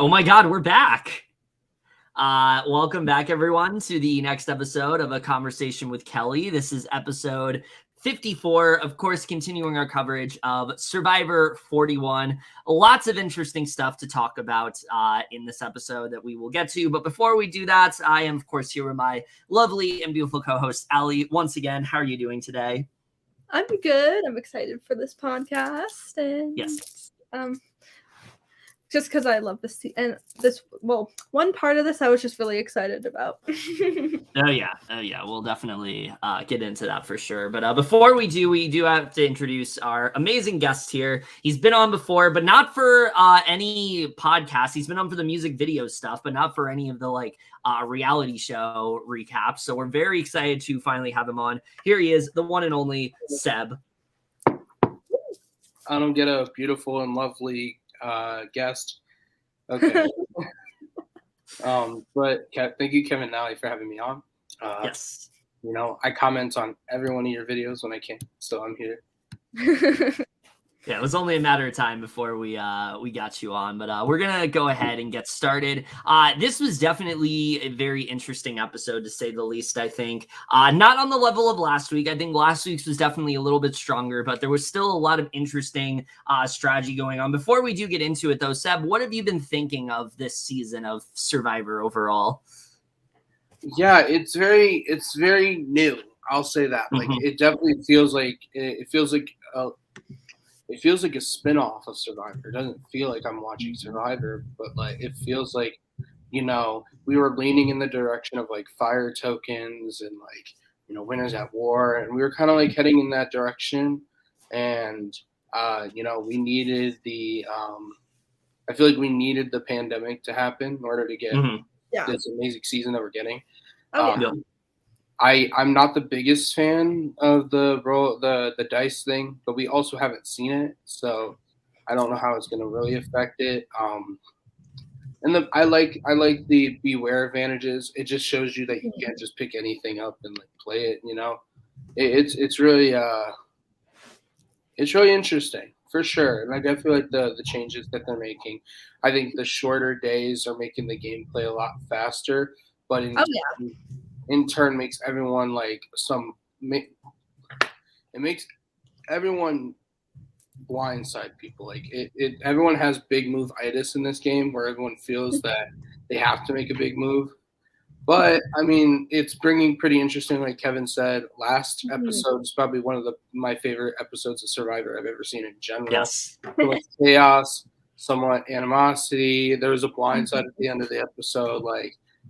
Oh my God, we're back. Welcome back, everyone, to the next episode of A Conversation with Kely. This is episode 54, of course, continuing our coverage of Survivor 41. Lots of interesting stuff to talk about in this episode that we will get to. But before we do that, I am, of course, here with my lovely and beautiful co-host, Allie. Once again, how are you doing today? I'm good. I'm excited for this podcast. And yes. Just because I love this and one part of this I was just really excited about. Oh yeah. We'll definitely get into that for sure. But before we do have to introduce our amazing guest here. He's been on before, but not for any podcast. He's been on for the music video stuff, but not for any of the reality show recaps. So we're very excited to finally have him on. Here he is, the one and only Seb. I don't get a beautiful and lovely guest. Okay. But thank you, Kevin Nally, for having me on. Yes. I comment on every one of your videos when I can, so I'm here. Yeah, it was only a matter of time before we got you on, but we're gonna go ahead and get started. This was definitely a very interesting episode, to say the least. I think not on the level of last week. I think last week's was definitely a little bit stronger, but there was still a lot of interesting strategy going on. Before we do get into it, though, Seb, what have you been thinking of this season of Survivor overall? Yeah, it's very new. I'll say that. Like, it definitely feels like it feels like a spin-off of Survivor. It doesn't feel like I'm watching Survivor, but it feels like, we were leaning in the direction of fire tokens and winners at war, and we were kind of heading in that direction. And we needed the I feel like we needed the pandemic to happen in order to get this amazing season that we're getting. I'm not the biggest fan of the dice thing, but we also haven't seen it, so I don't know how it's going to really affect it. And I like the beware advantages. It just shows you that you can't just pick anything up and play it. It's really interesting for sure. And I feel like the changes that they're making. I think the shorter days are making the gameplay a lot faster, but in turn makes everyone it makes everyone blindside people. Everyone has big move itis in this game, where everyone feels that they have to make a big move. But I mean, it's bringing pretty interesting. Like Kevin said, last episode is probably one of my favorite episodes of Survivor I've ever seen in general. Yes, chaos, somewhat animosity. There was a blindside at the end of the episode,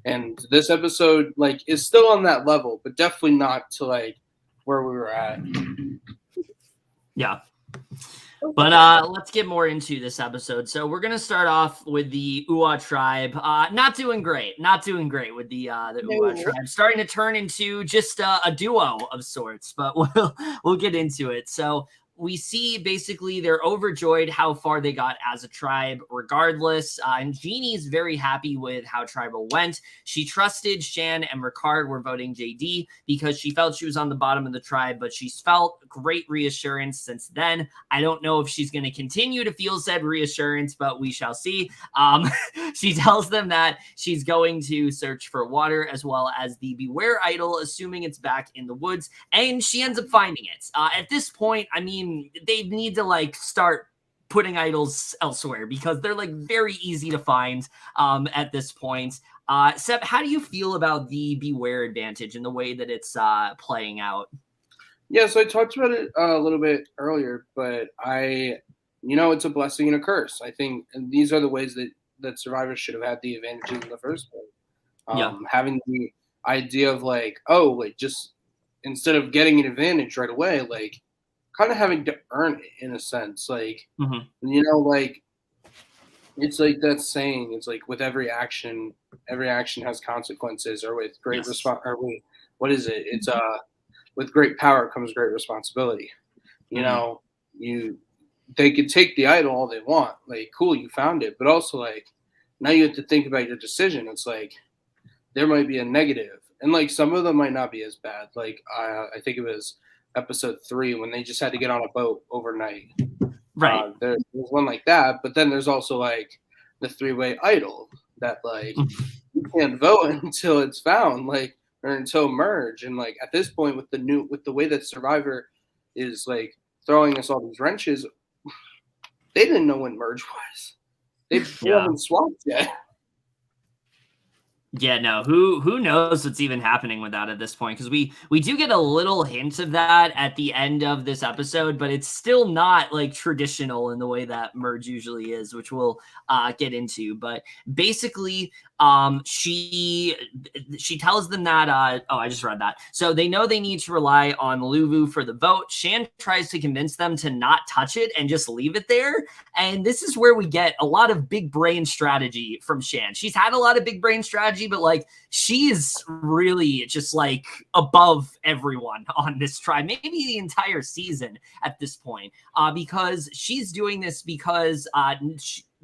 and this episode is still on that level, but definitely not to where we were at. Yeah. But let's get more into this episode. So we're gonna start off with the Uwa tribe. Not doing great with the Uwa tribe. Starting to turn into just a duo of sorts. But we'll get into it. So we see basically they're overjoyed how far they got as a tribe regardless. And Genie is very happy with how tribal went. She trusted Shan and Ricard were voting JD because she felt she was on the bottom of the tribe, but she's felt great reassurance since then. I don't know if she's going to continue to feel said reassurance, but we shall see. She tells them that she's going to search for water as well as the Beware idol, assuming it's back in the woods, and she ends up finding it. At this point, I mean, they need to start putting idols elsewhere because they're very easy to find at this point. Seb, how do you feel about the Beware advantage and the way that it's playing out? Yeah, so I talked about it a little bit earlier, but it's a blessing and a curse. I think, and these are the ways that survivors should have had the advantages in the first place. Having the idea of just instead of getting an advantage right away, kind of having to earn it in a sense, it's that saying. It's with every action has consequences, or with great what is it? It's with great power comes great responsibility. They could take the idol all they want. Cool, you found it, but also now you have to think about your decision. It's there might be a negative, and some of them might not be as bad. I think it was episode 3 when they just had to get on a boat overnight. Right. There's one like that, but then there's also the three-way idol that like you can't vote until it's found, like, or until merge. And like at this point with the way that Survivor is like throwing us all these wrenches, they didn't know when merge was. They haven't swapped yet. Yeah, no, who knows what's even happening with that at this point? Because we do get a little hint of that at the end of this episode, but it's still not like traditional in the way that merge usually is, which we'll get into. But basically, she tells them that I just read that. So they know they need to rely on Luvu for the vote. Shan tries to convince them to not touch it and just leave it there. And this is where we get a lot of big brain strategy from Shan. She's had a lot of big brain strategy, but like she's really just like above everyone on this tribe, maybe the entire season at this point, because she's doing this because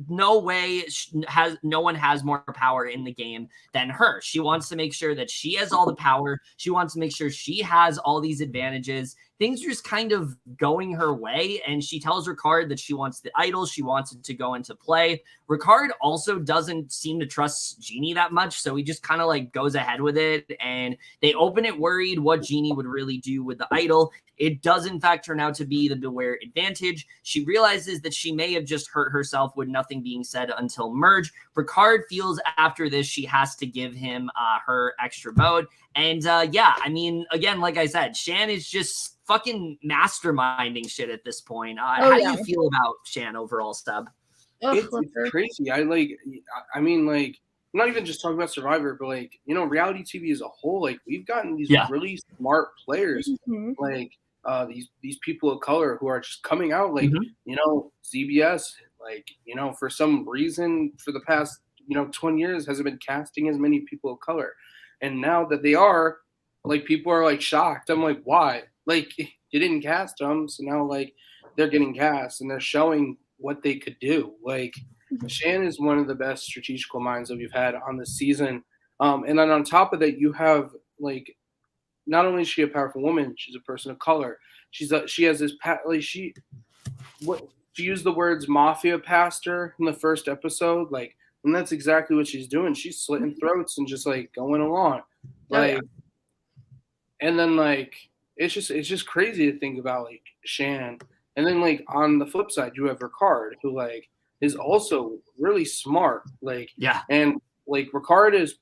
no one has more power in the game than her. She wants to make sure that she has all the power. She wants to make sure she has all these advantages. Things are just kind of going her way, and she tells Ricard that she wants the idol. She wants it to go into play. Ricard also doesn't seem to trust Genie that much, so he just kind of like goes ahead with it, and they open it worried what Genie would really do with the idol. It does, in fact, turn out to be the Beware advantage. She realizes that she may have just hurt herself with nothing being said until merge. Ricard feels after this she has to give him her extra vote. And yeah, I mean, again, like I said, Shan is just fucking masterminding shit at this point. How do you feel about Shan overall, Stub? It's crazy. I mean, like, I'm not even just talking about Survivor, but like, you know, reality TV as a whole, like we've gotten these really smart players, like these people of color who are just coming out, like, you know, CBS, like, you know, for some reason for the past, you know, 20 years hasn't been casting as many people of color. And now that they are, like, people are like shocked. I'm like, why? Like, you didn't cast them, so now like they're getting cast and they're showing what they could do. Like, Shan is one of the best strategical minds that we've had on this season. And then on top of that, you have like, not only is she a powerful woman, she's a person of color. She has this she used the words mafia pastor in the first episode, like, and that's exactly what she's doing. She's slitting throats and just like going along, like, and then like it's just crazy to think about like Shan. And then like on the flip side, you have Ricard, who like is also really smart, like, and like Ricard is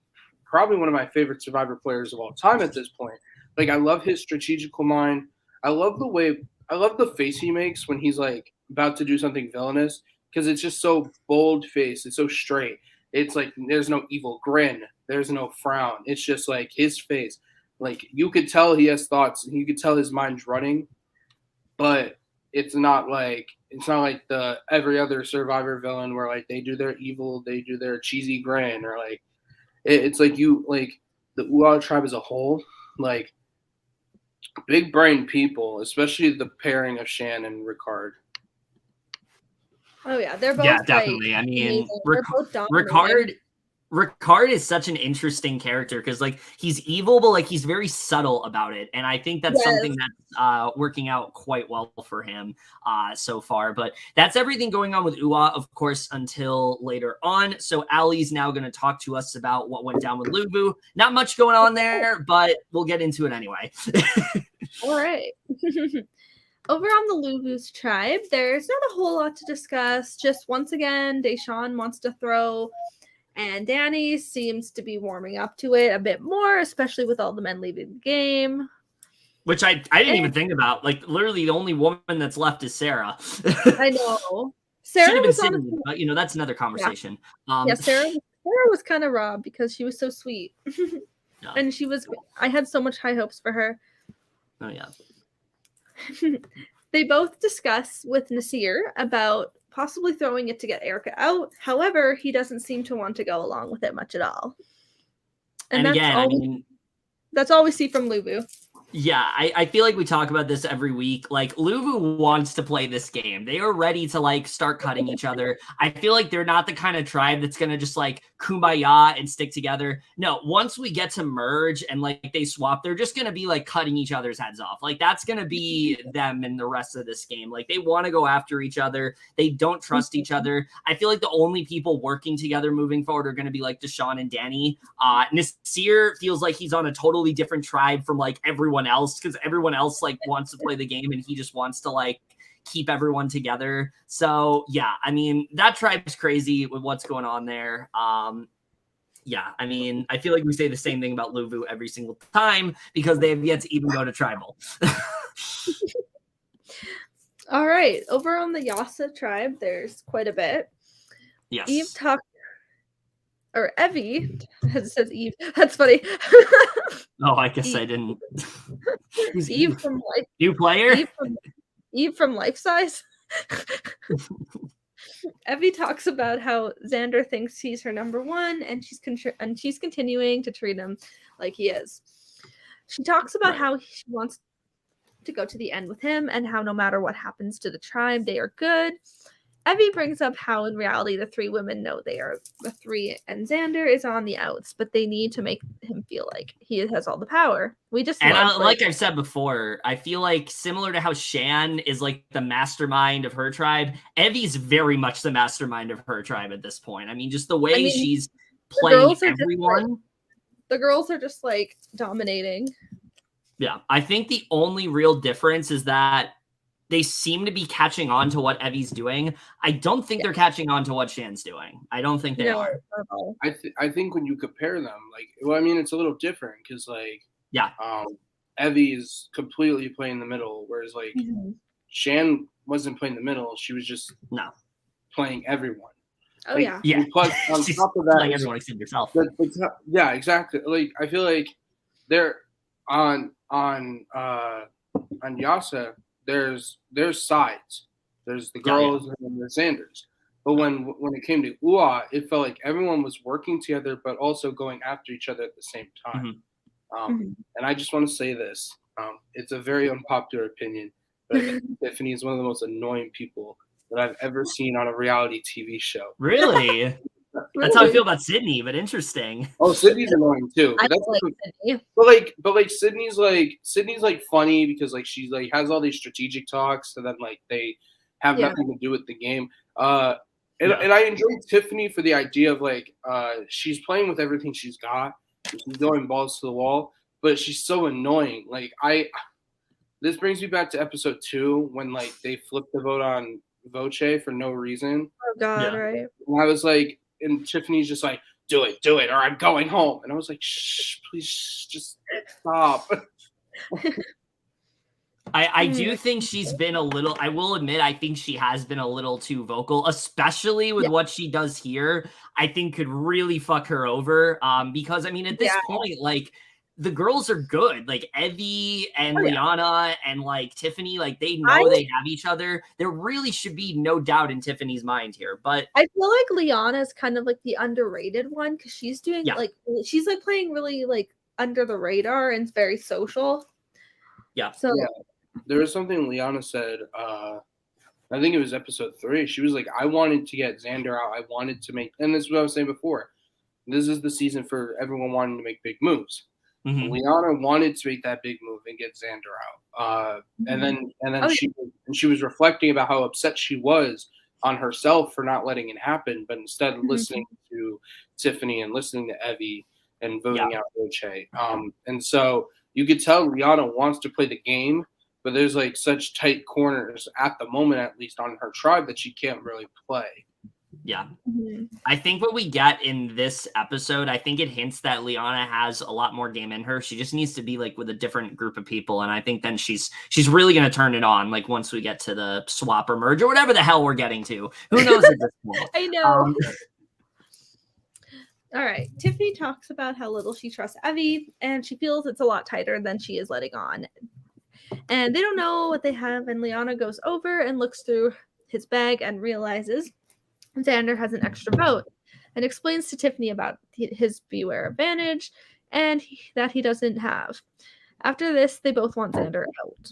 probably one of my favorite Survivor players of all time at this point. Like, I love his strategical mind. I love the face he makes when he's like about to do something villainous, because it's just so bold face. It's so straight. It's like there's no evil grin. There's no frown. It's just like his face. Like, you could tell he has thoughts. You could tell his mind's running, but it's not like the every other Survivor villain where like they do their evil, they do their cheesy grin, or like it's like you like the Uaw tribe as a whole, like big brain people, especially the pairing of Shan and Ricard. Oh yeah, they're both definitely. Like, I mean, Ricard Ricard is such an interesting character because like he's evil, but like he's very subtle about it, and I think that's something that's working out quite well for him so far. But that's everything going on with Uaw, of course, until later on. So Allie's now going to talk to us about what went down with Luvu. Not much going on there, but we'll get into it anyway. All right. Over on the Luvu's tribe, there's not a whole lot to discuss. Just once again, Deshawn wants to throw, and Danny seems to be warming up to it a bit more, especially with all the men leaving the game. Which I didn't even think about. Like, literally the only woman that's left is Sara. I know. Sarah was sitting, but you know, that's another conversation. Sarah was kind of robbed because she was so sweet. And I had so much high hopes for her. Oh yeah. They both discuss with Naseer about possibly throwing it to get Erika out. However, he doesn't seem to want to go along with it much at all. And that's again, that's all we see from Luvu. Yeah, I feel like we talk about this every week. Like, Luvu wants to play this game. They are ready to like start cutting each other. I feel like they're not the kind of tribe that's going to just like kumbaya and stick together. No, once we get to merge and like they swap, they're just going to be like cutting each other's heads off. Like that's going to be them in the rest of this game. Like they want to go after each other. They don't trust each other. I feel like the only people working together moving forward are going to be like Deshawn and Danny. Naseer feels like he's on a totally different tribe from like everyone else, because everyone else like wants to play the game and he just wants to like keep everyone together. So yeah, I mean, that tribe's crazy with what's going on there. Yeah, I mean, I feel like we say the same thing about Luvu every single time because they have yet to even go to tribal. All right, over on the Yasa tribe, there's quite a bit. Yes. Evvie, it says Eve. That's funny. Oh, I guess Eve. I didn't. Who's Eve from Life? New player? Eve from Life Size. Evvie talks about how Xander thinks he's her number one, and she's continuing to treat him like he is. She talks about how she wants to go to the end with him, and how no matter what happens to the tribe, they are good. Evvie brings up how in reality the three women know they are the three, and Xander is on the outs, but they need to make him feel like he has all the power. We just like I've said before, I feel like similar to how Shan is like the mastermind of her tribe, Evvie's very much the mastermind of her tribe at this point. I mean, just the way she's playing everyone. The girls are just like dominating. Yeah, I think the only real difference is that they seem to be catching on to what Evvie's doing. I don't think they're catching on to what Shan's doing. I don't think they are. I think when you compare them, like, well, I mean, it's a little different because, like, yeah, Evvie is completely playing the middle, whereas like Shan wasn't playing the middle. She was just playing everyone. Oh like, yeah. Plus, on top of that, playing everyone except yourself. Yeah, exactly. Like I feel like they're on Yasa. There's sides. There's the girls and then there's Xanders. But when it came to UA, it felt like everyone was working together, but also going after each other at the same time. And I just want to say this. It's a very unpopular opinion, but I think Tiffany is one of the most annoying people that I've ever seen on a reality TV show. Really? That's how I feel about Sydney, but interesting. Oh, Sydney's annoying too. But Sydney's like funny because like she's like has all these strategic talks, so then like they have nothing to do with the game. And I enjoyed Tiffany for the idea of like she's playing with everything she's got. She's going balls to the wall, but she's so annoying. Like this brings me back to episode 2 when like they flipped the vote on Voce for no reason. Oh God, right. And I was like, and Tiffany's just like, do it, or I'm going home. And I was like, shh, please just stop. I do think she's been a little, I will admit, I think she has been a little too vocal, especially with what she does here. I think could really fuck her over. Because I mean, at this point, like the girls are good. Like Evvie and Liana and like Tiffany, like they know they have each other. There really should be no doubt in Tiffany's mind here. But I feel like Liana is kind of like the underrated one because she's doing she's like playing really like under the radar and it's very social. Yeah. So there was something Liana said. I think it was episode 3. She was like, I wanted to get Xander out. I wanted to make, and this is what I was saying before. This is the season for everyone wanting to make big moves. Liana wanted to make that big move and get Xander out. And then she was reflecting about how upset she was on herself for not letting it happen, but instead listening to Tiffany and listening to Evvie and voting out Voce. And so you could tell Liana wants to play the game, but there's like such tight corners at the moment, at least on her tribe, that she can't really play. Yeah. I think what we get in this episode, I think it hints that Liana has a lot more game in her. She just needs to be like with a different group of people. And I think then she's really going to turn it on. Like once we get to the swap or merge or whatever the hell we're getting to, who knows at this point. I know. All right. Tiffany talks about how little she trusts Evvie and she feels it's a lot tighter than she is letting on. And they don't know what they have. And Liana goes over and looks through his bag and realizes Xander has an extra vote and explains to Tiffany about his beware advantage and that he doesn't have. After this, they both want Xander out.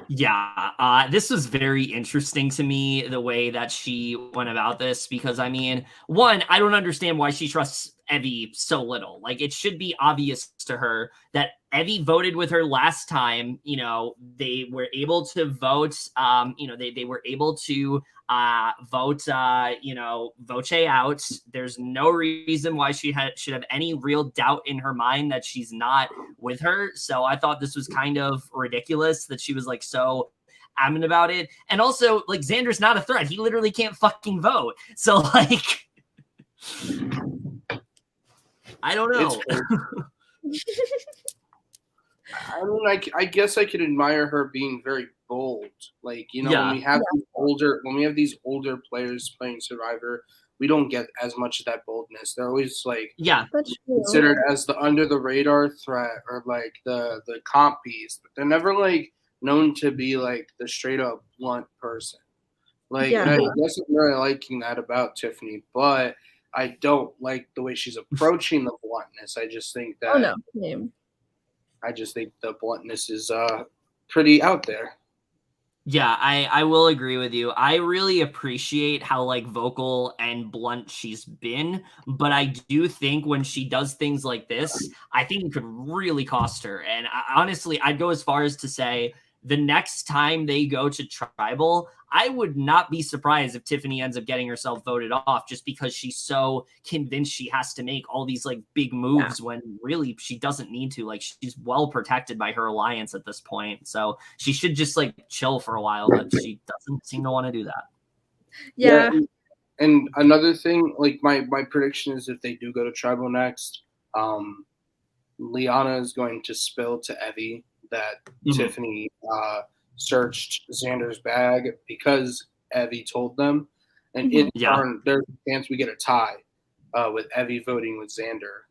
Yeah, this was very interesting to me, the way that she went about this, because I mean, one, I don't understand why she trusts Evvie so little. Like, it should be obvious to her that Evvie voted with her last time. You know, they were able to vote. They were able to vote. Voce out. There's no reason why she should have any real doubt in her mind that she's not with her. So I thought this was kind of ridiculous that she was like so adamant about it. And also, like, Xander's not a threat. He literally can't fucking vote. So like, I don't know. I mean, I guess I could admire her being very bold. Like, you know, when we have these older players playing Survivor, we don't get as much of that boldness. They're always like considered as the under the radar threat or like the comp piece, but they're never like known to be like the straight up blunt person. Like, I guess I'm really liking that about Tiffany, but I don't like the way she's approaching the bluntness. I just think that I just think the bluntness is pretty out there. Yeah, I will agree with you. I really appreciate how like vocal and blunt she's been, but I do think when she does things like this, I think it could really cost her. And honestly, I'd go as far as to say the next time they go to Tribal, I would not be surprised if Tiffany ends up getting herself voted off just because she's so convinced she has to make all these like big moves when really she doesn't need to. Like, she's well protected by her alliance at this point. So she should just like chill for a while, but she doesn't seem to want to do that. Yeah. And another thing, like my prediction is if they do go to Tribal next, Liana is going to spill to Evvie that Tiffany searched Xander's bag because Evvie told them. And in turn, there's a chance we get a tie with Evvie voting with Xander.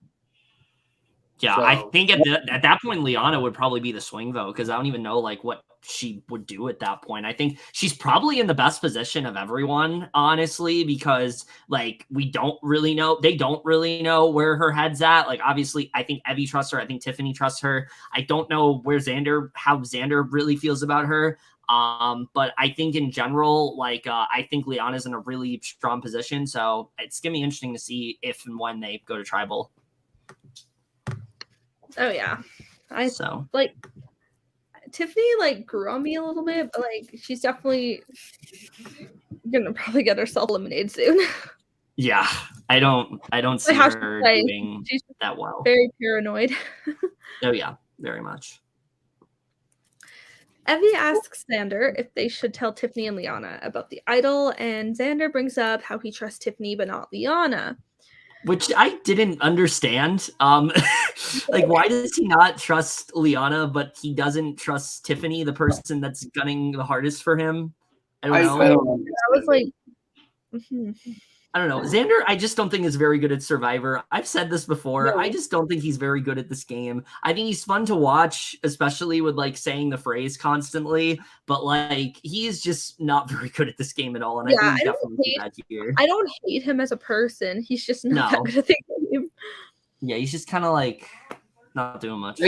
Yeah, so, I think at that point, Liana would probably be the swing vote because I don't even know like what she would do at that point. I think she's probably in the best position of everyone, honestly, because like we don't really know. They don't really know where her head's at. Like, obviously, I think Evvie trusts her. I think Tiffany trusts her. I don't know how Xander really feels about her. But I think in general, like, I think Liana's in a really strong position. So it's going to be interesting to see if and when they go to Tribal. Oh yeah, like Tiffany like grew on me a little bit, but like she's definitely gonna probably get herself eliminated soon. Yeah, I don't see her doing that well. Very paranoid. Oh yeah, very much. Evvie asks Xander if they should tell Tiffany and Liana about the idol, and Xander brings up how he trusts Tiffany but not Liana. Which I didn't understand. Like, why does he not trust Liana, but he doesn't trust Tiffany, the person that's gunning the hardest for him? I don't know. I was like, I don't know. Xander, I just don't think is very good at Survivor. I've said this before. No. I just don't think he's very good at this game. I think he's fun to watch, especially with like saying the phrase constantly, but like he's just not very good at this game at all. And I think definitely that here. I don't hate him as a person. He's just not that good at the game. Yeah, he's just kind of like not doing much.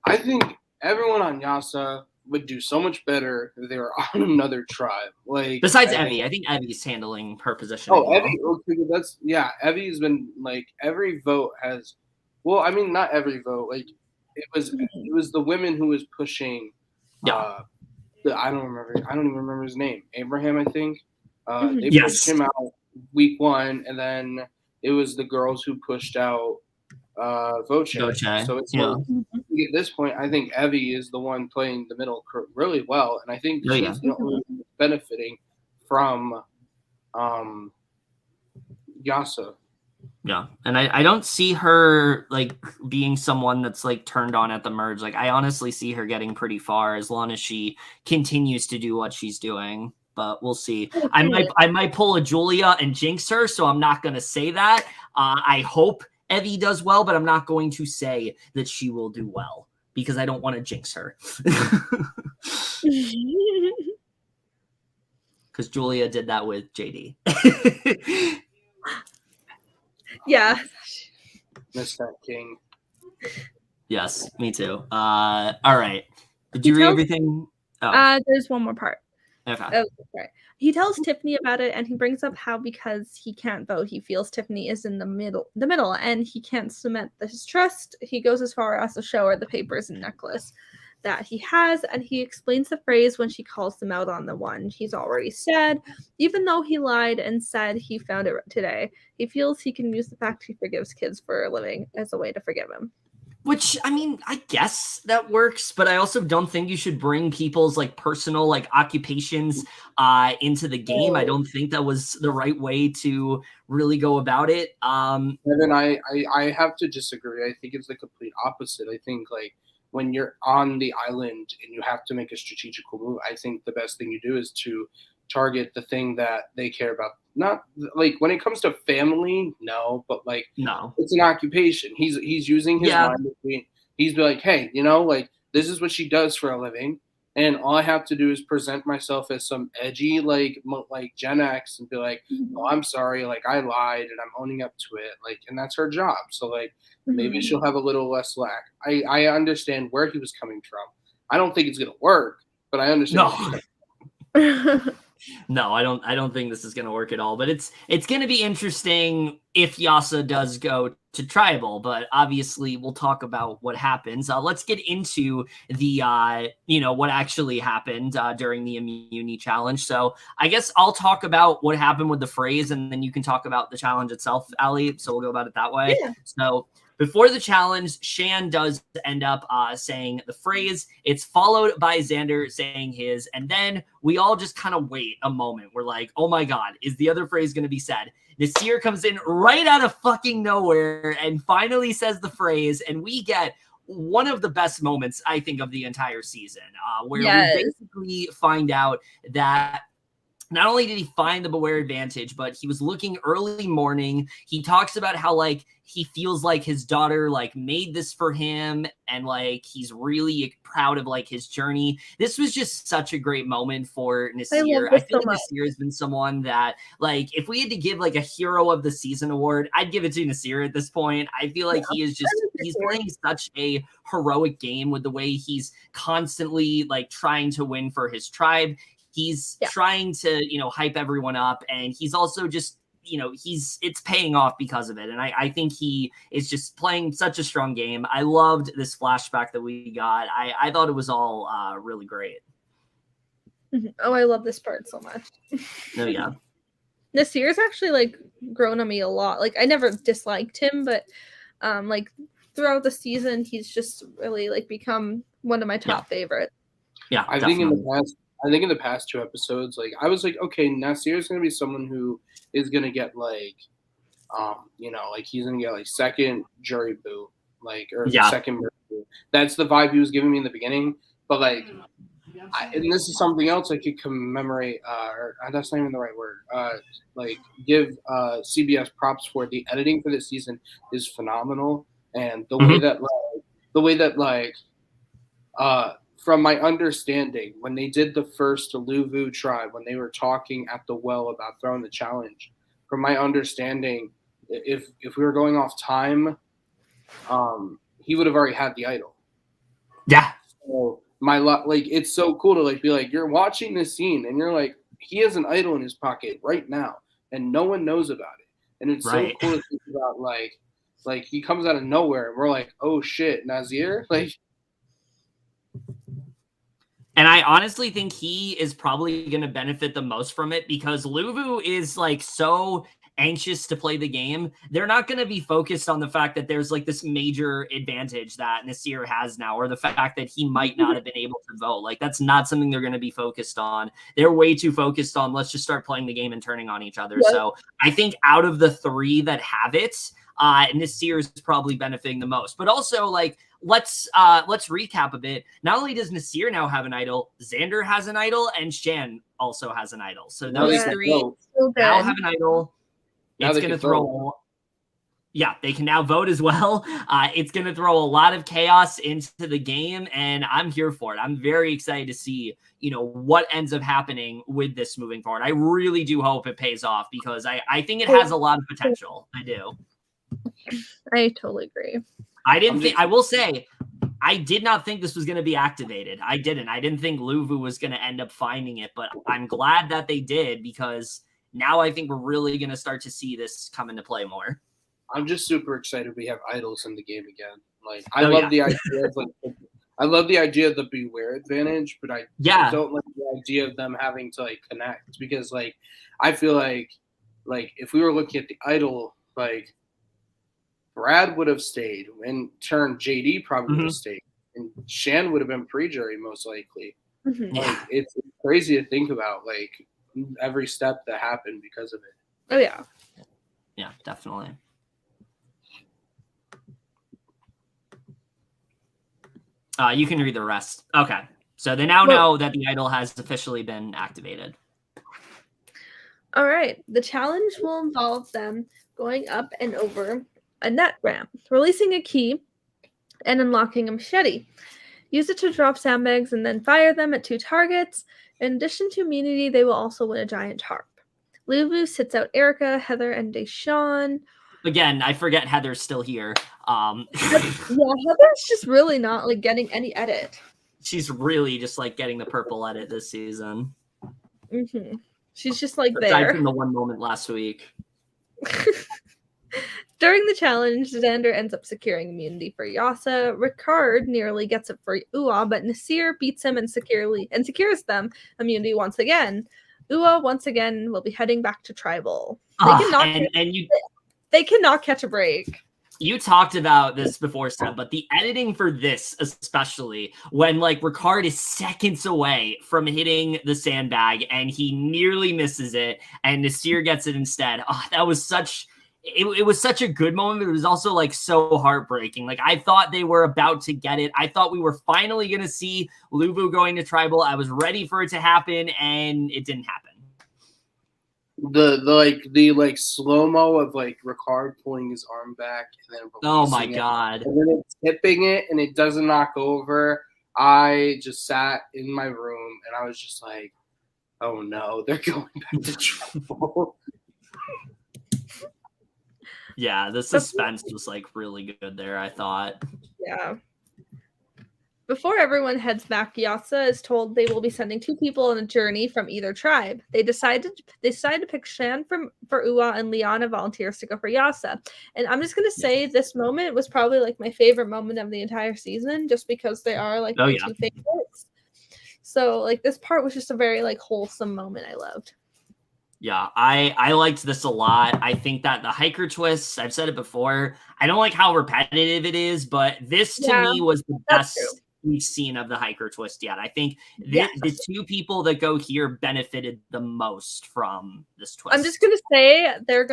I think everyone on Yasa would do so much better if they were on another tribe. Like, besides Evvie, I think Evvie's handling her position. Oh, Evvie, okay, Evvie's been like every vote has. Well, I mean, not every vote. Like, it was the women who was pushing. I don't even remember his name. Abraham, I think. They pushed him out week 1, and then it was the girls who pushed out Voce. So it's at this point, I think Evvie is the one playing the middle really well, and I think she's the only one benefiting from Yasa. Yeah, and I don't see her like being someone that's like turned on at the merge. Like, I honestly see her getting pretty far as long as she continues to do what she's doing. But we'll see. I might pull a Julia and jinx her, so I'm not gonna say that. I hope Evvie does well, but I'm not going to say that she will do well because I don't want to jinx her. Because Julia did that with JD. Yeah. Miss that king. Yes, me too. All right. Did you read everything? There's one more part. Okay. Oh, sorry. He tells Tiffany about it, and he brings up how because he can't vote, he feels Tiffany is in the middle, and he can't cement his trust. He goes as far as to show her the papers and necklace that he has, and he explains the phrase when she calls him out on the one he's already said. Even though he lied and said he found it today, he feels he can use the fact he forgives kids for a living as a way to forgive him. Which, I mean, I guess that works, but I also don't think you should bring people's like personal like occupations into the game. I don't think that was the right way to really go about it. And then I have to disagree. I think it's the complete opposite. I think like when you're on the island and you have to make a strategical move, I think the best thing you do is to target the thing that they care about. Not like when it comes to family, no, but like no, it's an occupation. He's using his mind. He's like, hey, you know, like this is what she does for a living, and all I have to do is present myself as some edgy like Gen X and be like, oh, I'm sorry, like I lied and I'm owning up to it, like, and that's her job. So like maybe she'll have a little less slack. I understand where he was coming from. I don't think it's gonna work, but I understand. No. No, I don't think this is going to work at all, but it's going to be interesting if Yasa does go to tribal, but obviously we'll talk about what happens. Let's get into the, what actually happened during the immunity challenge. So I guess I'll talk about what happened with the phrase and then you can talk about the challenge itself, Ali. So we'll go about it that way. Yeah. So before the challenge, Shan does end up saying the phrase. It's followed by Xander saying his, and then we all just kind of wait a moment. We're like, oh my God, is the other phrase going to be said? Naseer comes in right out of fucking nowhere and finally says the phrase, and we get one of the best moments, I think, of the entire season, where we basically find out that not only did he find the Beware advantage, but he was looking early morning. He talks about how like he feels like his daughter like made this for him and like he's really proud of like his journey. This was just such a great moment for Naseer. I feel like Naseer has been someone that like if we had to give like a hero of the season award, I'd give it to Naseer at this point. I feel like he is just he's playing such a heroic game with the way he's constantly like trying to win for his tribe. He's trying to, hype everyone up, and he's also just, it's paying off because of it. And I think he is just playing such a strong game. I loved this flashback that we got. I thought it was all really great. Oh, I love this part so much. Oh, yeah. Naseer's actually like grown on me a lot. Like I never disliked him, but like throughout the season, he's just really like become one of my top favorites. Yeah, I think in the past 2 episodes, like I was like, okay, Naseer is gonna be someone who is gonna get like, like he's gonna get like second jury boot, like or second boot. That's the vibe he was giving me in the beginning. But like, and this is something else I could commemorate. Or that's not even the right word. Like give CBS props for the editing for this season is phenomenal, and the way that from my understanding, when they did the first Luvu tribe, when they were talking at the well about throwing the challenge, from my understanding, if we were going off time, he would have already had the idol. Yeah. So it's so cool to like be like, you're watching this scene and you're like, he has an idol in his pocket right now and no one knows about it. And it's so cool to think about like he comes out of nowhere and we're like, oh shit, Naseer? Like, and I honestly think he is probably going to benefit the most from it because Luvu is like so anxious to play the game. They're not going to be focused on the fact that there's like this major advantage that Naseer has now, or the fact that he might not have been able to vote. Like that's not something they're going to be focused on. They're way too focused on let's just start playing the game and turning on each other. Yep. So I think out of the 3 that have it, Naseer is probably benefiting the most. But also like, let's recap a bit. Not only does Naseer now have an idol, Xander has an idol, and Shan also has an idol. So those 3 now have an idol. It's going to throw. Yeah, they can now vote as well. It's going to throw a lot of chaos into the game, and I'm here for it. I'm very excited to see, what ends up happening with this moving forward. I really do hope it pays off because I think it has a lot of potential. I do. I totally agree. I will say, I did not think this was going to be activated. I didn't think Luvu was going to end up finding it, but I'm glad that they did, because now I think we're really going to start to see this come into play more. I'm just super excited we have idols in the game again. Like, I love the idea of I love the idea of the beware advantage, but I don't like the idea of them having to like connect, because like I feel like if we were looking at the idol, like Brad would have stayed, and turn JD probably would have stayed, and Shan would have been pre-jury most likely. Like, it's crazy to think about, like, every step that happened because of it. Oh yeah. Yeah, definitely. You can read the rest. Okay. So they now know that the idol has officially been activated. All right. The challenge will involve them going up and over a net ramp, releasing a key, and unlocking a machete. Use it to drop sandbags and then fire them at 2 targets. In addition to immunity, they will also win a giant harp. Luvu sits out Erika, Heather, and Deshawn. Again, I forget Heather's still here. Yeah, Heather's just really not like getting any edit. She's really just like getting the purple edit this season. Mm-hmm. She's just like Aside there. from the one moment last week. During the challenge, Xander ends up securing immunity for Yasa. Ricard nearly gets it for Ua, but Naseer beats him and secures them immunity once again. Ua once again will be heading back to tribal. They cannot catch a break. You talked about this before, Seb, but the editing for this, especially when like Ricard is seconds away from hitting the sandbag and he nearly misses it, and Naseer gets it instead. Oh, that was such. It was such a good moment, but it was also like so heartbreaking. Like, I thought they were about to get it. I thought we were finally going to see Luvu going to tribal. I was ready for it to happen, and it didn't happen. The slow-mo of like Ricard pulling his arm back and then oh my god, and then it's tipping it and it doesn't knock over. I just sat in my room and I was just like, oh no, they're going back to tribal. Yeah, the suspense was like really good there, I thought. Yeah. Before everyone heads back, Yasa is told they will be sending 2 people on a journey from either tribe. They decide to pick Shan for Ua, and Liana volunteers to go for Yasa. And I'm just gonna say this moment was probably like my favorite moment of the entire season, just because they are like my 2 favorites. So like this part was just a very like wholesome moment I loved. Yeah, I liked this a lot. I think that the hiker twists, I've said it before, I don't like how repetitive it is, but this to me was the best we've seen of the hiker twist yet. I think the 2 people that go here benefited the most from this twist. I'm just gonna say they're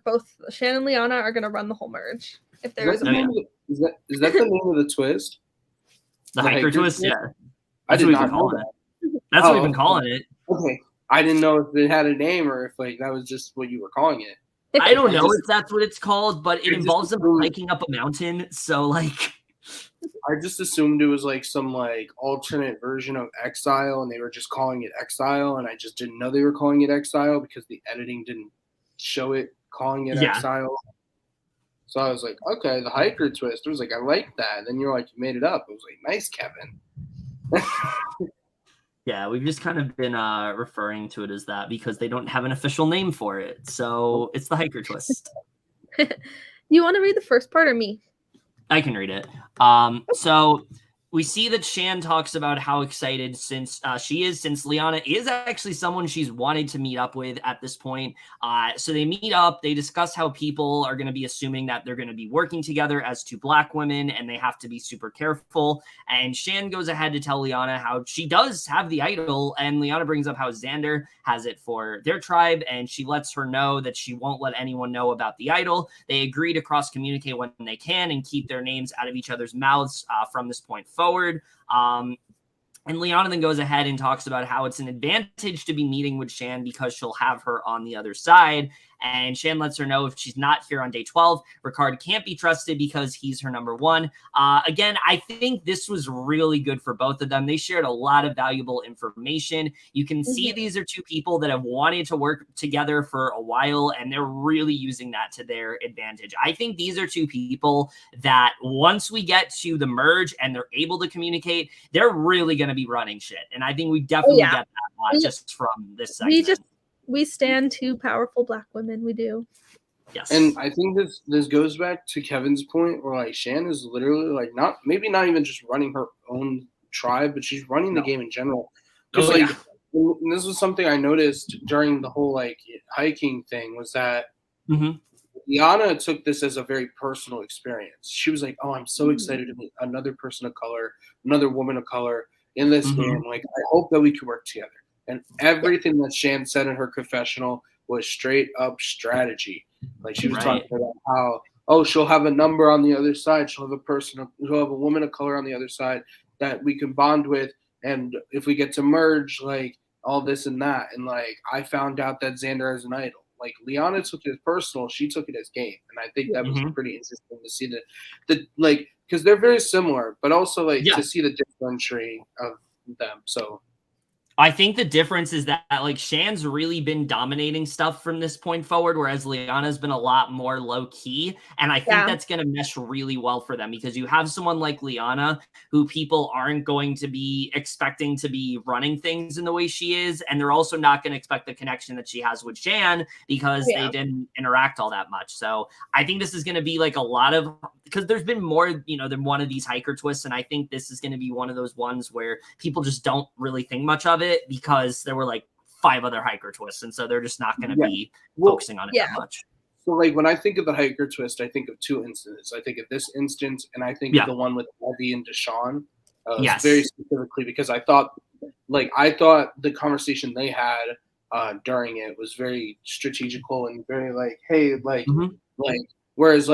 both Shan and Liana are gonna run the whole merge. If there is that the name of the twist? The hiker twist, yeah. That's what we've been calling it. That's what we've been calling it. Okay. I didn't know if it had a name or if like that was just what you were calling it. I don't know if that's what it's called, but it involves them hiking up a mountain. So like, I just assumed it was like some like alternate version of Exile, and they were just calling it Exile, and I just didn't know they were calling it Exile because the editing didn't show it calling it Exile. So I was like, okay, the hiker twist. I was like, I like that. And then you're like, you made it up. I was like, nice, Kevin. Yeah, we've just kind of been referring to it as that because they don't have an official name for it. So it's the hiker twist. You want to read the first part or me? I can read it. So we see that Shan talks about how excited since Liana is actually someone she's wanted to meet up with at this point. So they meet up, they discuss how people are going to be assuming that they're going to be working together as 2 Black women and they have to be super careful. And Shan goes ahead to tell Liana how she does have the idol, and Liana brings up how Xander has it for their tribe, and she lets her know that she won't let anyone know about the idol. They agree to cross-communicate when they can and keep their names out of each other's mouths from this point forward. And Liana then goes ahead and talks about how it's an advantage to be meeting with Shan because she'll have her on the other side. And Shan lets her know if she's not here on day 12, Ricard can't be trusted because he's her number one. Again, I think this was really good for both of them. They shared a lot of valuable information. You can see these are two people that have wanted to work together for a while, and they're really using that to their advantage. I think these are two people that once we get to the merge and they're able to communicate, they're really going to be running shit. And I think we definitely get that just from this segment. We stand two powerful Black women. We do. Yes. And I think this goes back to Kevin's point where like Shan is literally like not even just running her own tribe, but she's running the game in general. Because and this was something I noticed during the whole like hiking thing was that Liana took this as a very personal experience. She was like, "Oh, I'm so excited to meet another person of color, another woman of color in this game. Like, I hope that we can work together." And everything that Shan said in her confessional was straight up strategy. Like she was talking about how, she'll have a number on the other side. She'll have a woman of color on the other side that we can bond with. And if we get to merge, like all this and that. And like, I found out that Xander is an idol. Like Liana took it as personal. She took it as game. And I think that was pretty interesting to see the like, because they're very similar, but also like to see the differentiating of them. So I think the difference is that like Shan's really been dominating stuff from this point forward, whereas Liana's been a lot more low key. And I think that's going to mesh really well for them because you have someone like Liana who people aren't going to be expecting to be running things in the way she is. And they're also not going to expect the connection that she has with Shan because they didn't interact all that much. So I think this is going to be like a lot of, because there's been more, than one of these hiker twists. And I think this is going to be one of those ones where people just don't really think much of it because there were like 5 other hiker twists. And so they're just not going to be focusing on it that much. So like when I think of the hiker twist, I think of 2 instances. I think of this instance and I think of the one with Evvie and Deshawn. Very specifically because I thought the conversation they had during it was very strategical and very like, hey, like, Whereas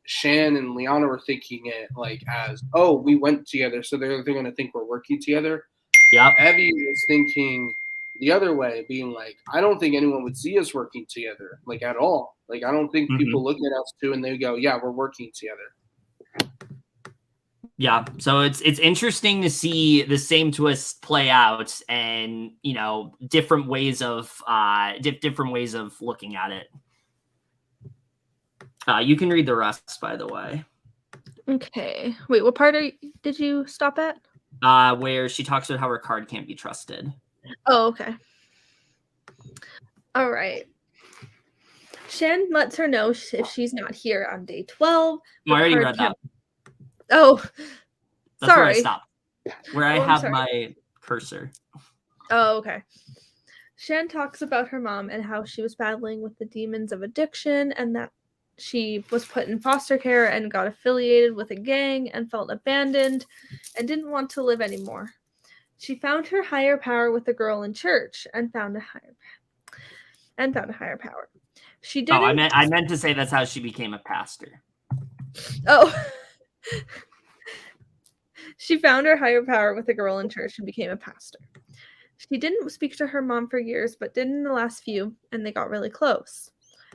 Shan and Liana were thinking it like as, oh, we went together, so they're going to think we're working together. Yeah. Evvie was thinking the other way, being like, I don't think anyone would see us working together, like at all. Like I don't think people look at us too and they go, yeah, we're working together. Yeah, so it's interesting to see the same twist play out, and different ways of looking at it. You can read the rest, by the way. Okay. Wait, what part did you stop at? Where she talks about how Ricard can't be trusted. Oh, okay. All right. Shan lets her know if she's not here on day 12. I already read that. Oh, that's sorry. Where I stopped. Where I have my cursor. Oh, okay. Shan talks about her mom and how she was battling with the demons of addiction and that she was put in foster care and got affiliated with a gang and felt abandoned and didn't want to live anymore. She found her higher power with a girl in church and found a higher power. She didn't. Oh, I meant to say that's how she became a pastor. Oh. She found her higher power with a girl in church and became a pastor. She didn't speak to her mom for years, but did in the last few, and they got really close.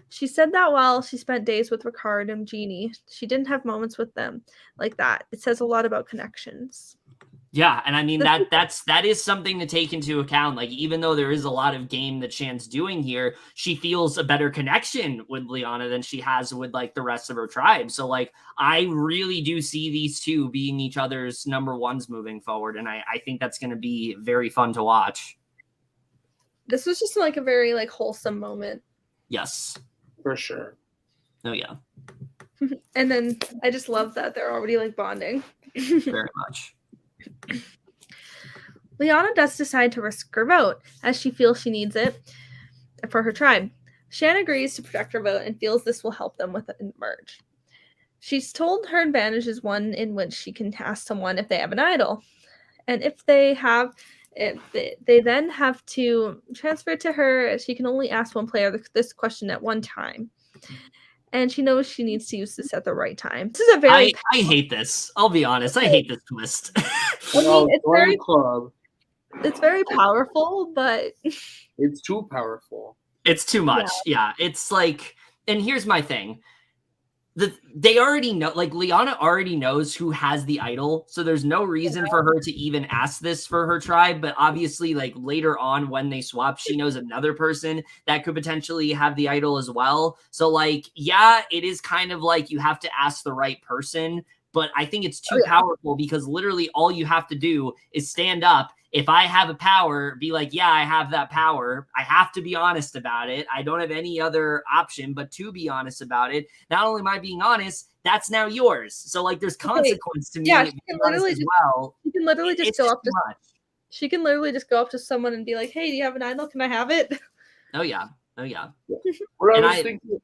She said that while she spent days with Ricard and Genie, she didn't have moments with them like that. It says a lot about connections. Yeah, and I mean that is something to take into account. Like even though there is a lot of game that Shan's doing here, she feels a better connection with Liana than she has with like the rest of her tribe. So like I really do see these two being each other's number ones moving forward, and I think that's going to be very fun to watch. This was just like a very like wholesome moment. Yes. For sure. Oh, yeah. And then I just love that they're already like bonding. Very much. Liana does decide to risk her vote as she feels she needs it for her tribe. Shan agrees to protect her vote and feels this will help them with a merge. She's told her advantage is one in which she can ask someone if they have an idol. And if they then have to transfer it to her. She can only ask one player this question at one time. And she knows she needs to use this at the right time. This is a very... I hate this. I'll be honest. I hate this twist. It's very powerful, but... It's too powerful. It's too much. Yeah. It's like, and here's my thing. They already know, like Liana already knows who has the idol, so there's no reason for her to even ask this for her tribe. But obviously, like later on when they swap, she knows another person that could potentially have the idol as well. So like, yeah, it is kind of like you have to ask the right person, but I think it's too powerful because literally all you have to do is stand up. If I have a power, be like, yeah, I have that power. I have to be honest about it. I don't have any other option but to be honest about it. Not only am I being honest, that's now yours. So like there's consequence to me. Yeah, she can literally just go up to she can literally just go up to someone and be like, hey, do you have an idol? Can I have it? Oh yeah. What I was thinking.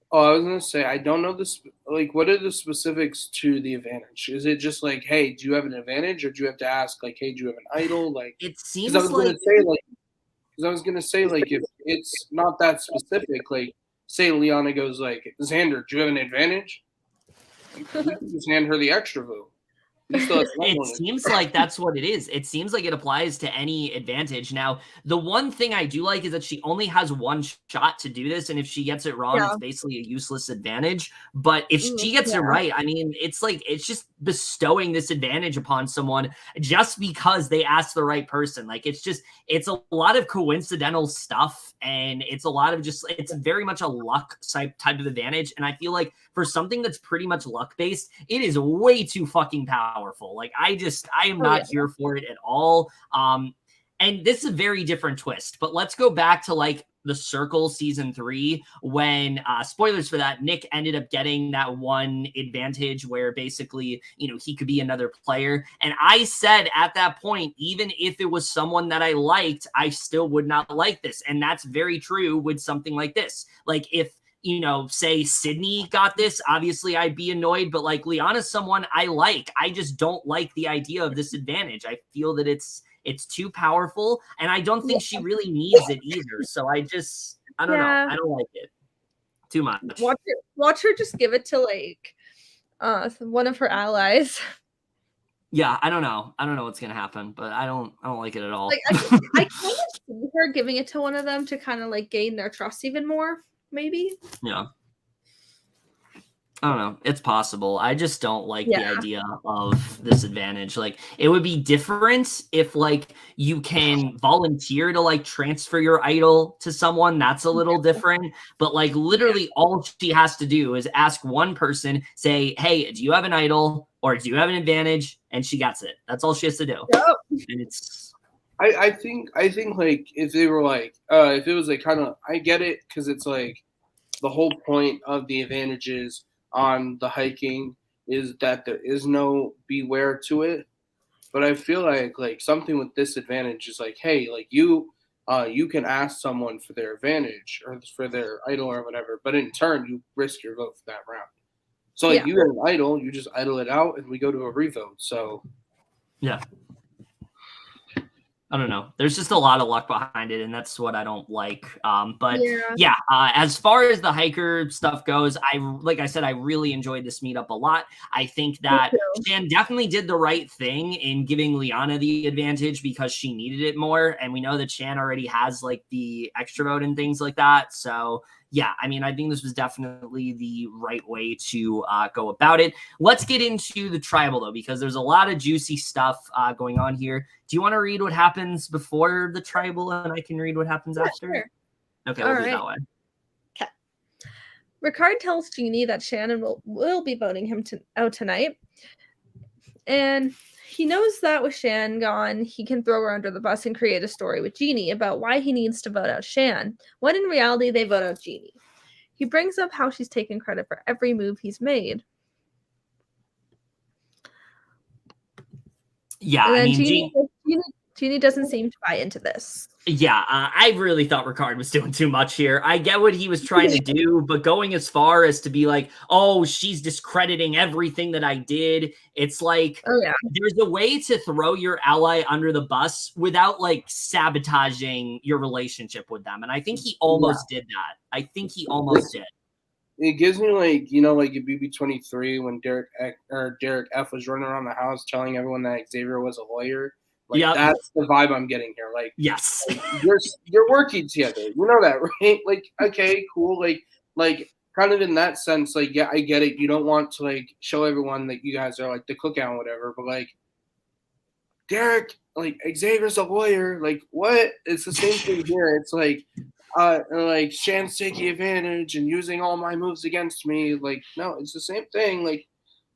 Oh, I was gonna say I don't know this. Like, what are the specifics to the advantage? Is it just like, hey, do you have an advantage, or do you have to ask, like, hey, do you have an idol? Like, it seems I was gonna say, like, if it's not that specific, like, say Liana goes like, Xander, do you have an advantage? You can just hand her the extra vote. It seems like that's what it is. It seems like it applies to any advantage. Now, the one thing I do like is that she only has one shot to do this, and if she gets it wrong, it's basically a useless advantage. But if she gets it right, I mean, it's like it's just bestowing this advantage upon someone just because they asked the right person. Like it's a lot of coincidental stuff, and it's a lot of it's very much a luck type of advantage. And I feel like for something that's pretty much luck based, it is way too fucking powerful. Like I am not here for it at all. And this is a very different twist, but let's go back to like the Circle season 3 when spoilers for that, Nick ended up getting that one advantage where basically, you know, he could be another player. And I said at that point, even if it was someone that I liked, I still would not like this. And that's very true with something like this. Like if, you know, say Sydney got this, obviously I'd be annoyed, but like Liana's someone I like. I just don't like the idea of this advantage. I feel that it's too powerful, and I don't think she really needs it either. So I don't know. I don't like it too much. Watch her just give it to like one of her allies. Yeah, I don't know what's gonna happen, but I don't like it at all. Like I kind of see her giving it to one of them to kind of like gain their trust even more. Maybe. Yeah. I don't know. It's possible. I just don't like the idea of this advantage. Like it would be different if like you can volunteer to like transfer your idol to someone. That's a little different. But like literally all she has to do is ask one person, say, hey, do you have an idol or do you have an advantage? And she gets it. That's all she has to do. Yep. And it's I think like if they were like if it was like kind of I get it because it's like the whole point of the advantages on the hiking is that there is no beware to it, but I feel like something with this advantage is like, hey, like you can ask someone for their advantage or for their idol or whatever, but in turn you risk your vote for that round. So like you get an idol, you just idle it out and we go to a revote. So yeah. I don't know. There's just a lot of luck behind it, and that's what I don't like. But as far as the hiker stuff goes, like I said, I really enjoyed this meetup a lot. I think that Shan definitely did the right thing in giving Liana the advantage because she needed it more, and we know that Shan already has like the extra vote and things like that. So yeah, I mean, I think this was definitely the right way to go about it. Let's get into the tribal, though, because there's a lot of juicy stuff going on here. Do you want to read what happens before the tribal, and I can read what happens after? Sure. Okay, we'll do it that way. Okay. Ricard tells Genie that Shannon will be voting him out tonight. And he knows that with Shan gone, he can throw her under the bus and create a story with Genie about why he needs to vote out Shan, when in reality they vote out Genie. He brings up how she's taken credit for every move he's made. Yeah, I mean, Genie doesn't seem to buy into this. Yeah, I really thought Ricard was doing too much here. I get what he was trying to do, but going as far as to be like, oh, she's discrediting everything that I did. It's like, there's a way to throw your ally under the bus without like sabotaging your relationship with them. And I think he almost did that. I think he almost did. It gives me like, you know, like a BB23 when Derek F was running around the house telling everyone that Xavier was a lawyer. Like that's the vibe I'm getting here. Like, yes, like, you're working together. You know that, right? Like, okay, cool. Like kind of in that sense, like, yeah, I get it. You don't want to like show everyone that you guys are like the cookout and whatever, but like Derek, like Xavier's a lawyer. Like, what? It's the same thing here. It's like Shan's taking advantage and using all my moves against me. Like, no, it's the same thing. Like,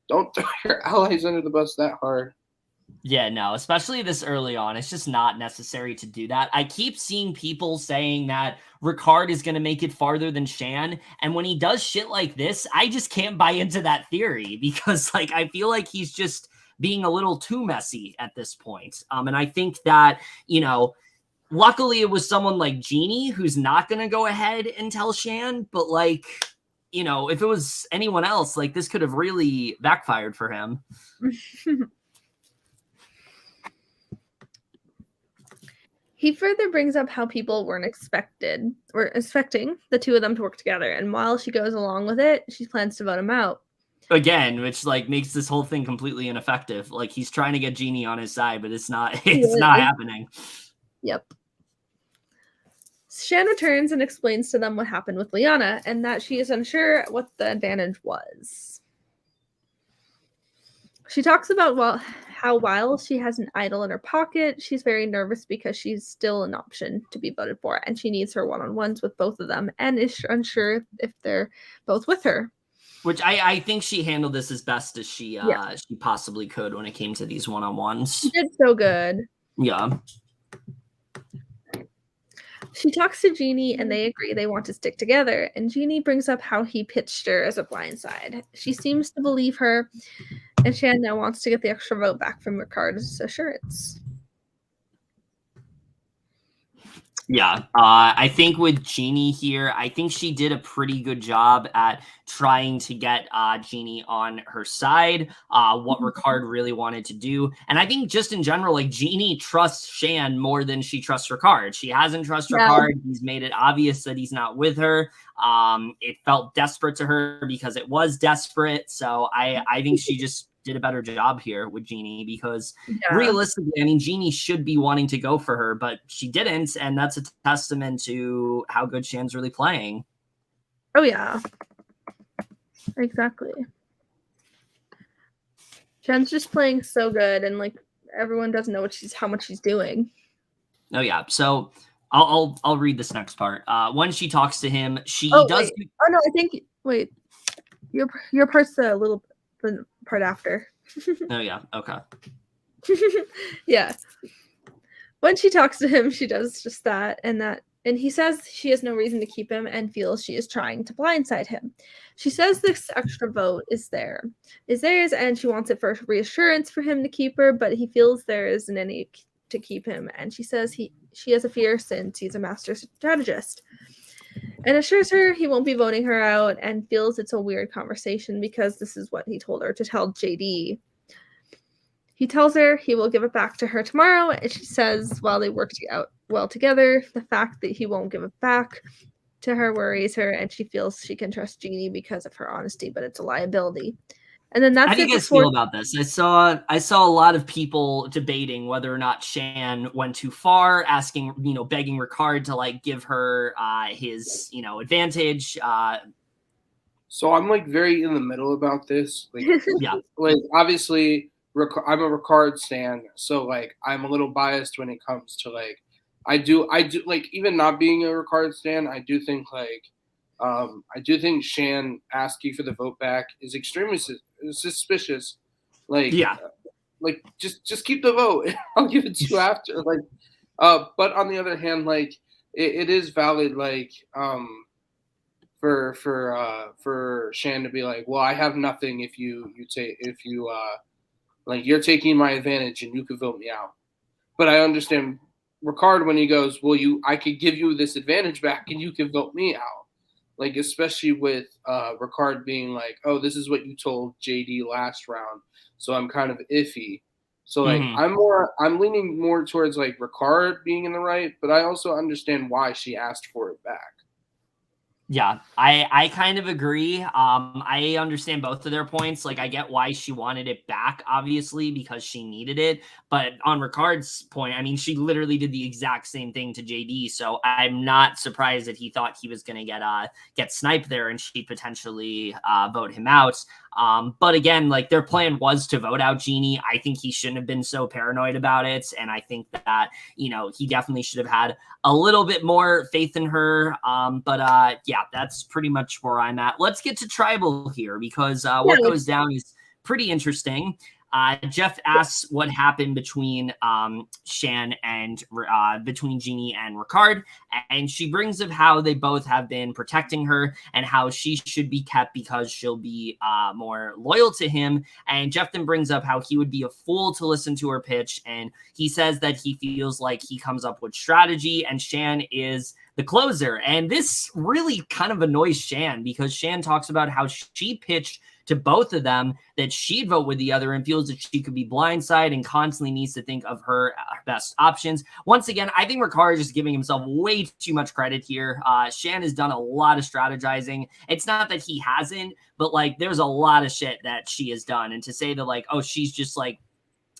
don't throw your allies under the bus that hard. Yeah, no, especially this early on. It's just not necessary to do that. I keep seeing people saying that Ricard is going to make it farther than Shan. And when he does shit like this, I just can't buy into that theory because, like, I feel like he's just being a little too messy at this point. And I think that, you know, luckily it was someone like Genie who's not going to go ahead and tell Shan. But, like, you know, if it was anyone else, like, this could have really backfired for him. He further brings up how people were expecting the two of them to work together. And while she goes along with it, she plans to vote him out. Again, which like makes this whole thing completely ineffective. Like he's trying to get Genie on his side, but it's not happening. Yep. Shan returns and explains to them what happened with Liana and that she is unsure what the advantage was. She talks about how while she has an idol in her pocket, she's very nervous because she's still an option to be voted for, and she needs her one-on-ones with both of them and is unsure if they're both with her. Which I think she handled this as best as she possibly could when it came to these one-on-ones. She did so good. Yeah. She talks to Genie and they agree they want to stick together, and Genie brings up how he pitched her as a blindside. She seems to believe her, and Shan now wants to get the extra vote back from Ricard's assurance. Yeah, I think with Genie here, I think she did a pretty good job at trying to get Genie on her side, what Ricard really wanted to do. And I think just in general, like Genie trusts Shan more than she trusts Ricard. She hasn't trusted Ricard. He's made it obvious that he's not with her. It felt desperate to her because it was desperate. So I think she just did a better job here with Genie because realistically, I mean, Genie should be wanting to go for her, but she didn't. And that's a testament to how good Shan's really playing. Oh, yeah. Exactly. Shan's just playing so good, and like everyone doesn't know how much she's doing. Oh, yeah. So I'll read this next part. When she talks to him, she does. Wait. Oh, no, I think. Wait. Your part's a little. The part after. Oh yeah, okay. Yeah. When she talks to him, she does just that, and he says she has no reason to keep him and feels she is trying to blindside him. She says this extra vote is theirs, and she wants it for reassurance for him to keep her, but he feels there isn't any to keep him, and she says she has a fear since he's a master strategist. And assures her he won't be voting her out and feels it's a weird conversation because this is what he told her to tell JD. He tells her he will give it back to her tomorrow, and she says while they work out well together, the fact that he won't give it back to her worries her, and she feels she can trust Genie because of her honesty, but it's a liability. And then that's how do you guys feel about this? I saw a lot of people debating whether or not Shan went too far, asking, begging Ricard to like give her his, advantage. So I'm like very in the middle about this. Like, yeah, like obviously I'm a Ricard stan, so like I'm a little biased when it comes to like I do like even not being a Ricard stan, I do think Shan asking for the vote back is extremely suspicious. Like, like just keep the vote. I'll give it to you after. Like, but on the other hand, like it is valid. Like, for Shan to be like, well, I have nothing if you're taking my advantage and you could vote me out. But I understand Ricard when he goes, well, I could give you this advantage back and you can vote me out. Like, especially with Ricard being like, oh, this is what you told JD last round, so I'm kind of iffy. So like I'm leaning more towards like Ricard being in the right, but I also understand why she asked for it back. Yeah, I kind of agree. I understand both of their points. Like, I get why she wanted it back, obviously, because she needed it. But on Ricard's point, I mean, she literally did the exact same thing to JD. So I'm not surprised that he thought he was going to get sniped there and she potentially vote him out. But again, like, their plan was to vote out Genie. I think he shouldn't have been so paranoid about it. And I think that, he definitely should have had a little bit more faith in her. But yeah, that's pretty much where I'm at. Let's get to tribal here because what goes down is pretty interesting. Jeff asks what happened between Shan and between Genie and Ricard, and she brings up how they both have been protecting her and how she should be kept because she'll be more loyal to him. And Jeff then brings up how he would be a fool to listen to her pitch, and he says that he feels like he comes up with strategy, and Shan is the closer. And this really kind of annoys Shan because Shan talks about how she pitched to both of them that she'd vote with the other and feels that she could be blindsided and constantly needs to think of her best options. Once again, I think Ricard is just giving himself way too much credit here. Shan has done a lot of strategizing. It's not that he hasn't, but like there's a lot of shit that she has done. And to say that like, oh, she's just like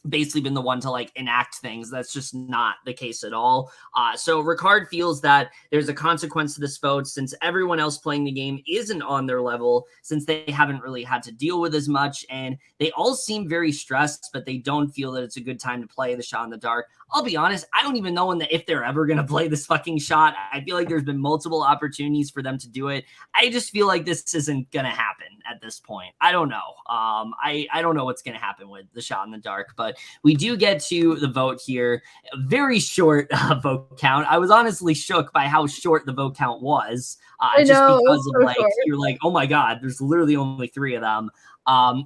basically been the one to like enact things, that's just not the case at all. So Ricard feels that there's a consequence to this vote since everyone else playing the game isn't on their level, since they haven't really had to deal with as much, and they all seem very stressed, but they don't feel that it's a good time to play the shot in the dark. I'll be honest, I don't even know if they're ever going to play this fucking shot. I feel like there's been multiple opportunities for them to do it. I just feel like this isn't going to happen at this point. I don't know. I don't know what's going to happen with the shot in the dark, but we do get to the vote here. Very short vote count. I was honestly shook by how short the vote count was. I know, because of like, you're like, oh my God, there's literally only 3 of them.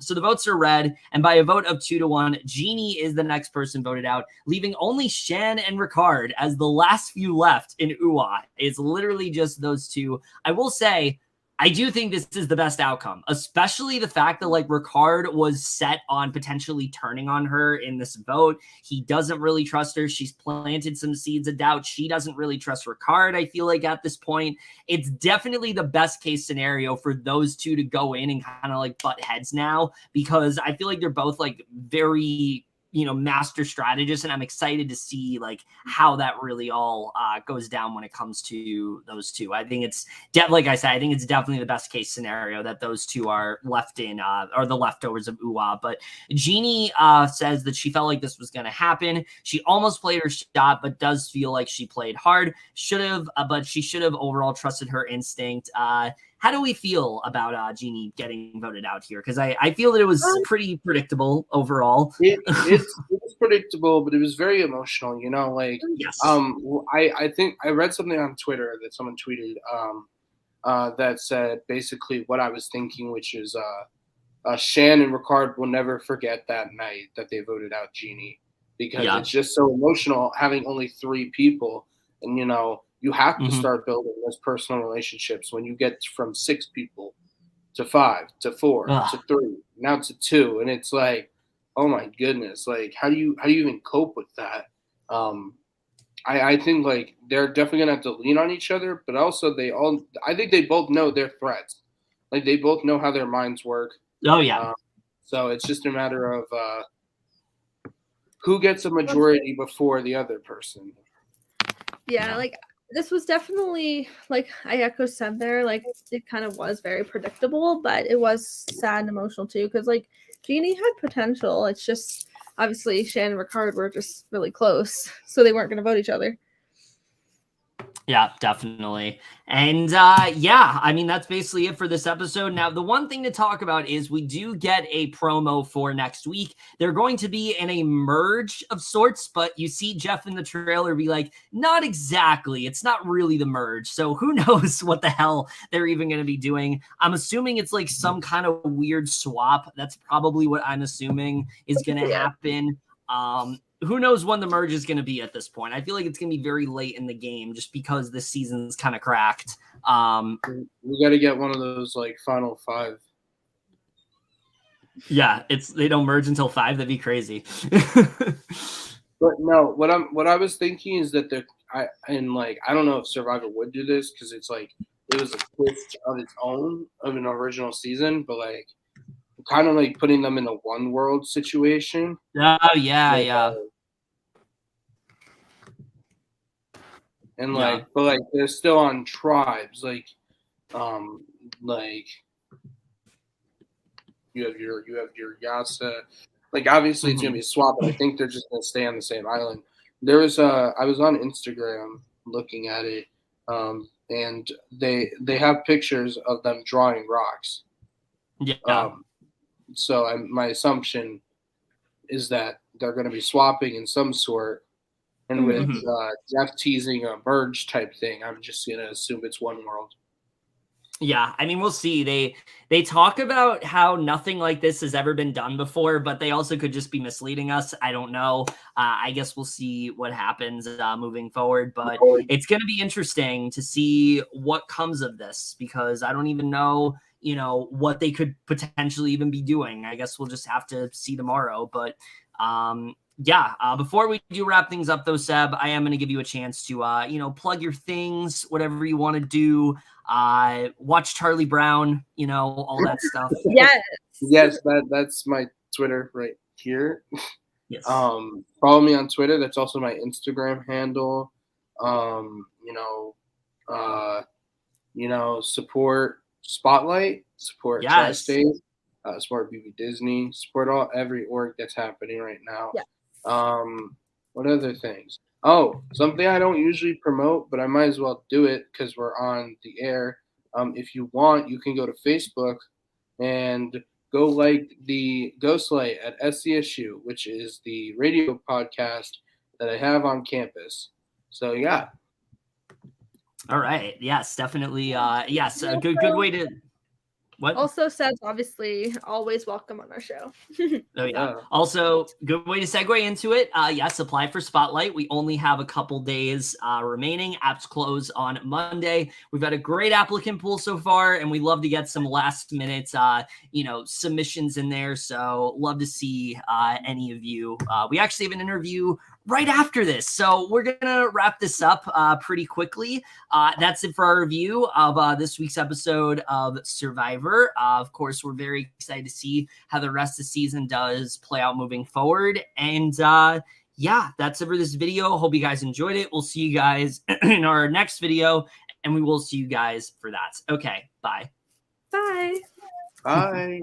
So the votes are read, and by a vote of 2-1, Genie is the next person voted out, leaving only Shan and Ricard as the last few left in UA. It's literally just those two. I will say, I do think this is the best outcome, especially the fact that like Ricard was set on potentially turning on her in this vote. He doesn't really trust her. She's planted some seeds of doubt. She doesn't really trust Ricard, I feel like, at this point. It's definitely the best case scenario for those two to go in and kind of like butt heads now, because I feel like they're both like very master strategist, and I'm excited to see like how that really all goes down when it comes to those two. I think it's like I said, I think it's definitely the best case scenario that those two are left in or the leftovers of UA. But Genie says that she felt like this was going to happen. She almost played her shot, but does feel like she played hard. Should have, but she should have overall trusted her instinct. How do we feel about Genie getting voted out here? Because I feel that it was pretty predictable overall. It was predictable, but it was very emotional. Like yes. I think I read something on Twitter that someone tweeted that said basically what I was thinking, which is Shan and Ricard will never forget that night that they voted out Genie, because it's just so emotional having only 3 people, and you have to start building those personal relationships when you get from 6 people to 5 to 4 to 3 now to 2, and it's like, oh my goodness, like how do you even cope with that? I think like they're definitely gonna have to lean on each other, but also I think they both know their threats, like they both know how their minds work. Oh yeah. So it's just a matter of who gets a majority before the other person. Yeah, like this was definitely, like I echo Xander, like it kind of was very predictable, but it was sad and emotional too, because like Genie had potential. It's just obviously Shan and Ricard were just really close, so they weren't going to vote each other. Yeah, definitely. And yeah, I mean, that's basically it for this episode. Now, the one thing to talk about is we do get a promo for next week. They're going to be in a merge of sorts, but you see Jeff in the trailer be like, not exactly. It's not really the merge. So who knows what the hell they're even going to be doing. I'm assuming it's like some kind of weird swap. That's probably what I'm assuming is going to happen. Who knows when the merge is going to be at this point? I feel like it's going to be very late in the game just because this season's kind of cracked. We got to get one of those like final 5. Yeah, they don't merge until 5. That'd be crazy. But no, what I was thinking is that I don't know if Survivor would do this, because it's like it was a twist of its own of an original season, but like kind of like putting them in a one world situation. Oh yeah. And like, but like they're still on tribes. Like you have your Yasa. Like obviously it's gonna be a swap, but I think they're just gonna stay on the same island. There was I was on Instagram looking at it, and they have pictures of them drawing rocks. Yeah. So my assumption is that they're going to be swapping in some sort, and with Jeff teasing a merge type thing, I'm just going to assume it's one world. Yeah, I mean, we'll see. They talk about how nothing like this has ever been done before, but they also could just be misleading us. I don't know. I guess we'll see what happens moving forward, but it's going to be interesting to see what comes of this, because I don't even know, what they could potentially even be doing. I guess we'll just have to see tomorrow, but before we do wrap things up though, Seb, I am going to give you a chance to, plug your things, whatever you want to do. Watch Charlie Brown, all that stuff. Yes, that's my Twitter right here. Yes. Follow me on Twitter. That's also my Instagram handle. Support Spotlight, support Tri-State, support BB Disney, support every org that's happening right now. Yeah. What other things? Oh, something I don't usually promote, but I might as well do it because we're on the air. If you want, you can go to Facebook and go like the Ghostlight at SCSU, which is the radio podcast that I have on campus. So yeah. All right. Yes, definitely. Yes, a good way to. What? Also, Seb's obviously always welcome on our show. Oh yeah. Also, good way to segue into it. Yes, apply for Spotlight. We only have a couple days remaining. Apps close on Monday. We've had a great applicant pool so far, and we love to get some last minute, submissions in there. So love to see any of you. We actually have an interview right after this, so we're gonna wrap this up pretty quickly. That's it for our review of this week's episode of Survivor. Of course, we're very excited to see how the rest of the season does play out moving forward. And that's it for this video. Hope you guys enjoyed it. We'll see you guys in our next video, and we will see you guys for that. Okay, bye. Bye. Bye.